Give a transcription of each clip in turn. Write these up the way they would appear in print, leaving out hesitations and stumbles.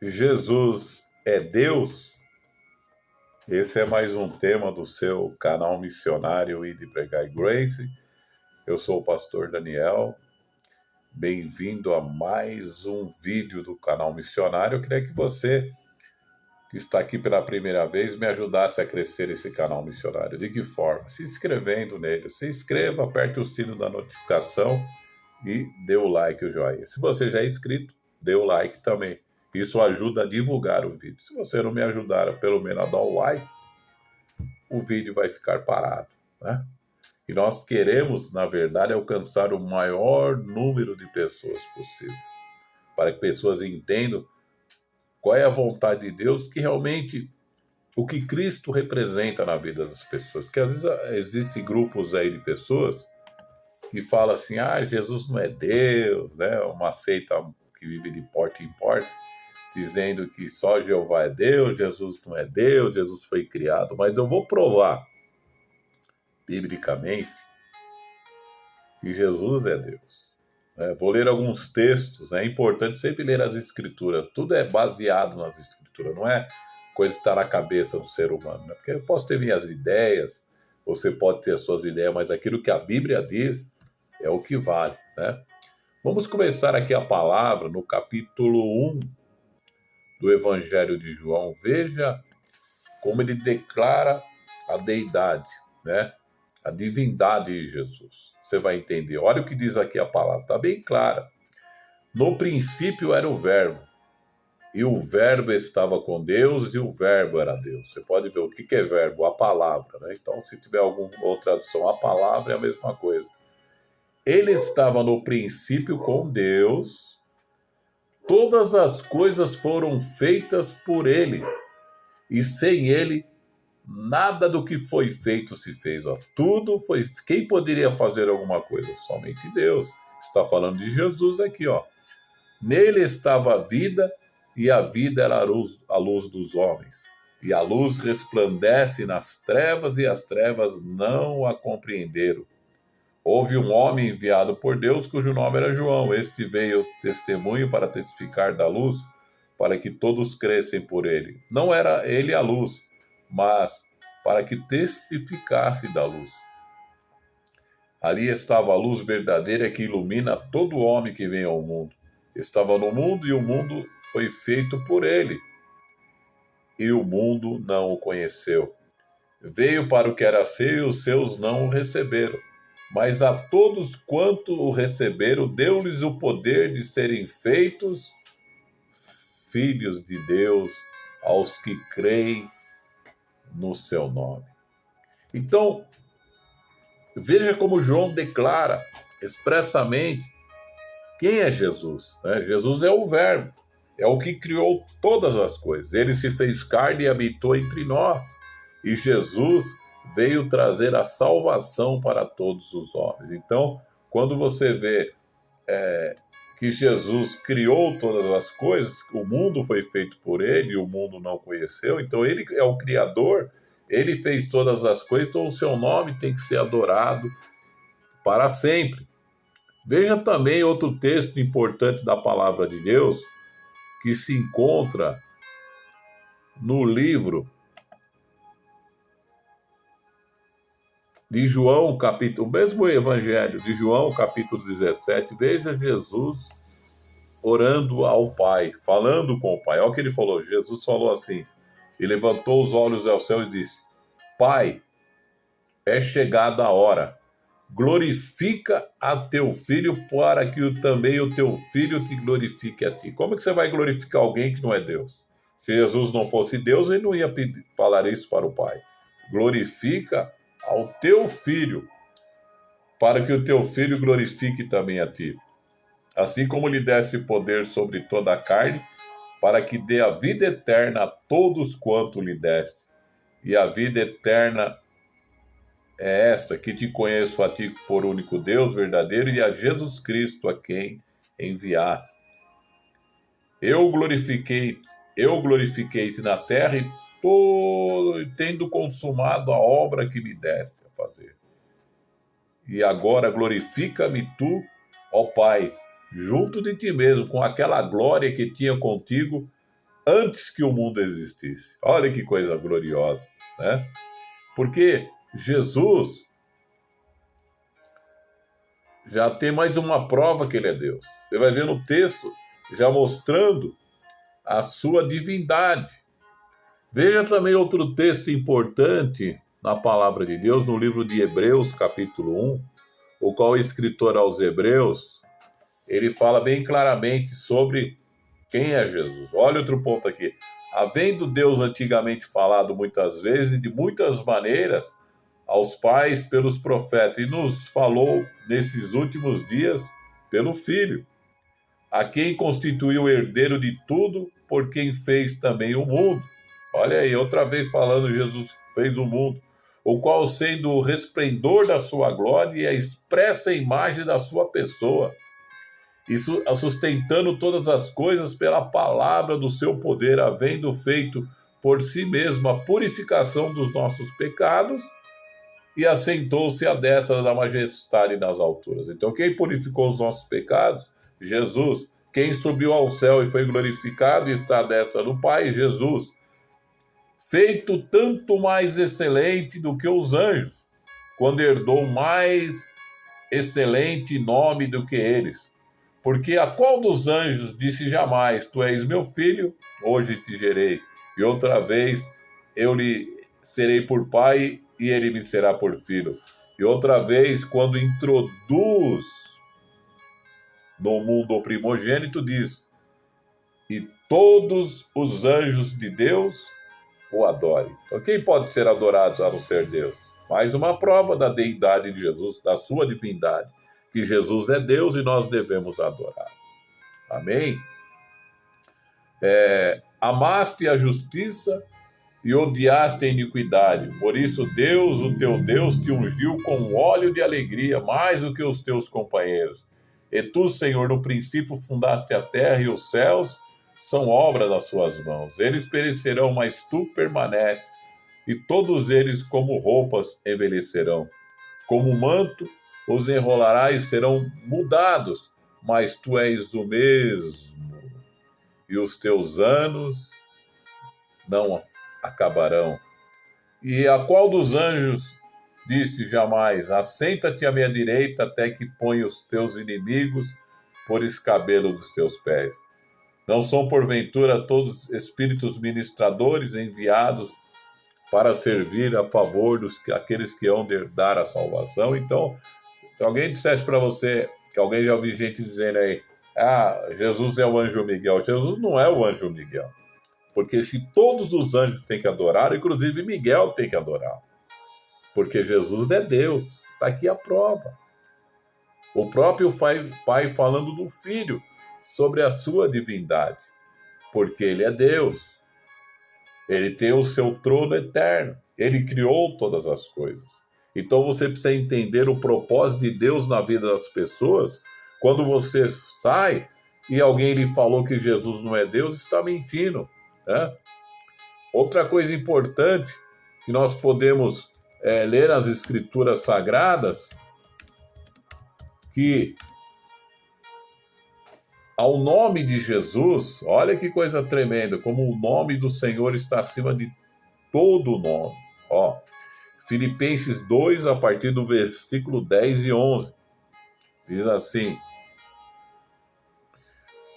Jesus é Deus? Esse é mais um tema do seu canal missionário Ide Pregar Grace. Eu sou o pastor Daniel. Bem-vindo a mais um vídeo do canal missionário. Eu queria que você, que está aqui pela primeira vez, me ajudasse a crescer esse canal missionário. De que forma? Se inscrevendo nele. Se inscreva, aperte o sino da notificação e dê o like, o joinha. Se você já é inscrito, dê o like também. Isso ajuda a divulgar o vídeo. Se você não me ajudar, pelo menos a dar o like, o vídeo vai ficar parado, né? E nós queremos, na verdade, alcançar o maior número de pessoas possível, para que pessoas entendam qual é a vontade de Deus, que realmente o que Cristo representa na vida das pessoas. Porque às vezes existem grupos aí de pessoas que falam assim, Jesus não é Deus, né? Uma seita que vive de porta em porta, dizendo que só Jeová é Deus, Jesus não é Deus, Jesus foi criado. Mas eu vou provar, biblicamente, que Jesus é Deus. Vou ler alguns textos. É importante sempre ler as Escrituras. Tudo é baseado nas Escrituras, não é coisa que está na cabeça do ser humano. Né? Porque eu posso ter minhas ideias, você pode ter as suas ideias, mas aquilo que a Bíblia diz é o que vale. Né? Vamos começar aqui a palavra no capítulo 1 do Evangelho de João. Veja como ele declara a deidade, né? A divindade de Jesus. Você vai entender. Olha o que diz aqui a palavra, está bem clara. No princípio era o Verbo, e o Verbo estava com Deus, e o Verbo era Deus. Você pode ver o que é verbo, a palavra, né? Então, se tiver alguma outra tradução, a palavra é a mesma coisa. Ele estava no princípio com Deus, todas as coisas foram feitas por ele, e sem ele, nada do que foi feito se fez. Tudo foi... Quem poderia fazer alguma coisa? Somente Deus. Está falando de Jesus aqui. Nele estava a vida, e a vida era a luz dos homens. E a luz resplandece nas trevas, e as trevas não a compreenderam. Houve um homem enviado por Deus, cujo nome era João. Este veio testemunho para testificar da luz, para que todos crescem por ele. Não era ele a luz, mas para que testificasse da luz. Ali estava a luz verdadeira que ilumina todo homem que vem ao mundo. Estava no mundo, e o mundo foi feito por ele, e o mundo não o conheceu. Veio para o que era seu, e os seus não o receberam. Mas a todos quanto o receberam, deu-lhes o poder de serem feitos filhos de Deus, aos que creem no seu nome. Então, veja como João declara expressamente quem é Jesus. Né? Jesus é o Verbo, é o que criou todas as coisas. Ele se fez carne e habitou entre nós. E Jesus veio trazer a salvação para todos os homens. Então, quando você vê que Jesus criou todas as coisas, o mundo foi feito por ele e o mundo não conheceu, então ele é o Criador, ele fez todas as coisas, então o seu nome tem que ser adorado para sempre. Veja também outro texto importante da palavra de Deus, que se encontra no livro de João, o mesmo evangelho de João, capítulo 17. Veja Jesus orando ao Pai, falando com o Pai. Olha o que ele falou. Jesus falou assim, e levantou os olhos ao céu e disse: Pai, é chegada a hora. Glorifica a teu filho, para que também o teu filho te glorifique a ti. Como é que você vai glorificar alguém que não é Deus? Se Jesus não fosse Deus, ele não ia falar isso para o Pai. Glorifica ao teu filho, para que o teu filho glorifique também a ti. Assim como lhe desse poder sobre toda a carne, para que dê a vida eterna a todos quanto lhe deste. E a vida eterna é esta, que te conheço a ti por único Deus verdadeiro, e a Jesus Cristo a quem enviaste. Eu glorifiquei-te na terra, e tendo consumado a obra que me deste a fazer. E agora glorifica-me tu, ó Pai, junto de ti mesmo, com aquela glória que tinha contigo antes que o mundo existisse. Olha que coisa gloriosa, né? Porque Jesus já tem mais uma prova que ele é Deus. Você vai ver no texto já mostrando a sua divindade. Veja também outro texto importante na palavra de Deus, no livro de Hebreus, capítulo 1, o qual o escritor aos Hebreus, ele fala bem claramente sobre quem é Jesus. Olha outro ponto aqui. Havendo Deus antigamente falado muitas vezes e de muitas maneiras aos pais pelos profetas, e nos falou nesses últimos dias pelo Filho, a quem constituiu o herdeiro de tudo, por quem fez também o mundo. Olha aí, outra vez falando, Jesus fez o mundo, o qual sendo o resplendor da sua glória e a expressa imagem da sua pessoa, isso sustentando todas as coisas pela palavra do seu poder, havendo feito por si mesmo a purificação dos nossos pecados, e assentou-se à destra da majestade nas alturas. Então, quem purificou os nossos pecados? Jesus. Quem subiu ao céu e foi glorificado e está à destra do Pai? Jesus. Feito tanto mais excelente do que os anjos, quando herdou mais excelente nome do que eles. Porque a qual dos anjos disse jamais, tu és meu filho, hoje te gerei, e outra vez eu lhe serei por pai e ele me será por filho. E outra vez, quando introduz no mundo o primogênito, diz, e todos os anjos de Deus o adorem. Então, quem pode ser adorado a não ser Deus? Mais uma prova da deidade de Jesus, da sua divindade, que Jesus é Deus e nós devemos adorar. Amém? Amaste a justiça e odiaste a iniquidade. Por isso Deus, o teu Deus, te ungiu com óleo de alegria, mais do que os teus companheiros. E tu, Senhor, no princípio fundaste a terra e os céus são obra das suas mãos. Eles perecerão, mas tu permaneces, e todos eles como roupas envelhecerão. Como manto os enrolarás e serão mudados, mas tu és o mesmo, e os teus anos não acabarão. E a qual dos anjos disse jamais, assenta-te à minha direita até que ponha os teus inimigos por escabelo dos teus pés? Não são porventura todos espíritos ministradores enviados para servir a favor dos aqueles que hão de herdar a salvação? Então, se alguém dissesse para você, que alguém já ouviu gente dizendo aí, Jesus é o anjo Miguel. Jesus não é o anjo Miguel. Porque se todos os anjos têm que adorar, inclusive Miguel tem que adorar. Porque Jesus é Deus. Está aqui a prova. O próprio Pai falando do Filho sobre a sua divindade. Porque ele é Deus. Ele tem o seu trono eterno. Ele criou todas as coisas. Então você precisa entender o propósito de Deus na vida das pessoas. Quando você sai e alguém lhe falou que Jesus não é Deus, está mentindo. Né? Outra coisa importante que nós podemos ler nas Escrituras Sagradas, que ao nome de Jesus, olha que coisa tremenda, como o nome do Senhor está acima de todo nome. Filipenses 2, a partir do versículo 10 e 11, diz assim,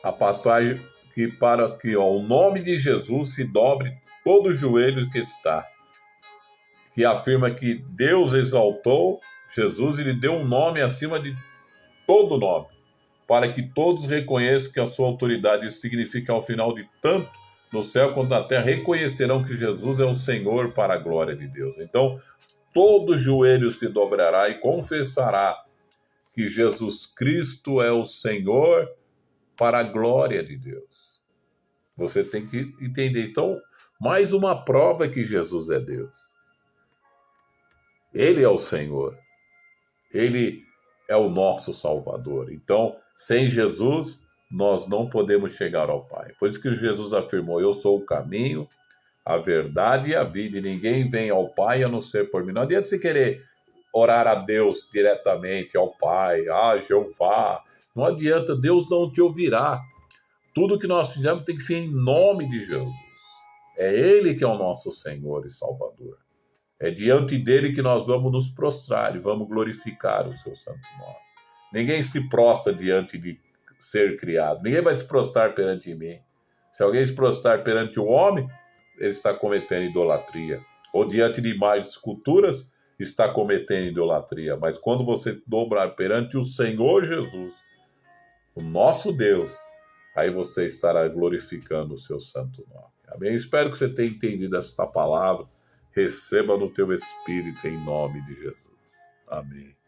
a passagem que para que ao nome de Jesus se dobre todo o joelho que está, que afirma que Deus exaltou Jesus e lhe deu um nome acima de todo nome, para que todos reconheçam que a sua autoridade, isso significa ao final de tanto no céu quanto na terra, reconhecerão que Jesus é o Senhor para a glória de Deus. Então, todo joelho se dobrará e confessará que Jesus Cristo é o Senhor para a glória de Deus. Você tem que entender. Então, mais uma prova que Jesus é Deus. Ele é o Senhor. Ele é o nosso Salvador. Então, sem Jesus, nós não podemos chegar ao Pai. Por isso que Jesus afirmou, eu sou o caminho, a verdade e a vida, e ninguém vem ao Pai a não ser por mim. Não adianta você querer orar a Deus diretamente, ao Pai, Jeová. Não adianta, Deus não te ouvirá. Tudo que nós fizemos tem que ser em nome de Jesus. É Ele que é o nosso Senhor e Salvador. É diante dele que nós vamos nos prostrar e vamos glorificar o seu santo nome. Ninguém se prostra diante de ser criado. Ninguém vai se prostrar perante mim. Se alguém se prostrar perante o homem, ele está cometendo idolatria. Ou diante de imagens esculturas, está cometendo idolatria. Mas quando você dobrar perante o Senhor Jesus, o nosso Deus, aí você estará glorificando o seu santo nome. Amém? Espero que você tenha entendido esta palavra. Receba no teu espírito em nome de Jesus. Amém.